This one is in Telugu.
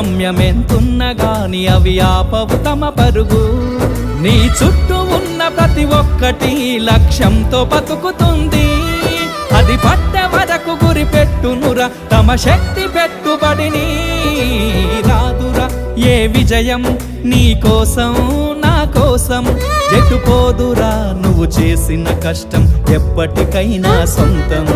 గమ్యమెంతున్న గాని అవి ఆపవు తమ పరుగు. నీ చుట్టూ ఉన్న ప్రతి ఒక్కటి లక్ష్యంతో బతుకుతుంది. అది పట్టే వరకు గురి పెట్టునురా తమ శక్తి పెట్టుబడిని. రాదురా ఏ విజయం నీ కోసం నా కోసం, ఎటుపోదురా నువ్వు చేసిన కష్టం ఎప్పటికైనా సొంతం.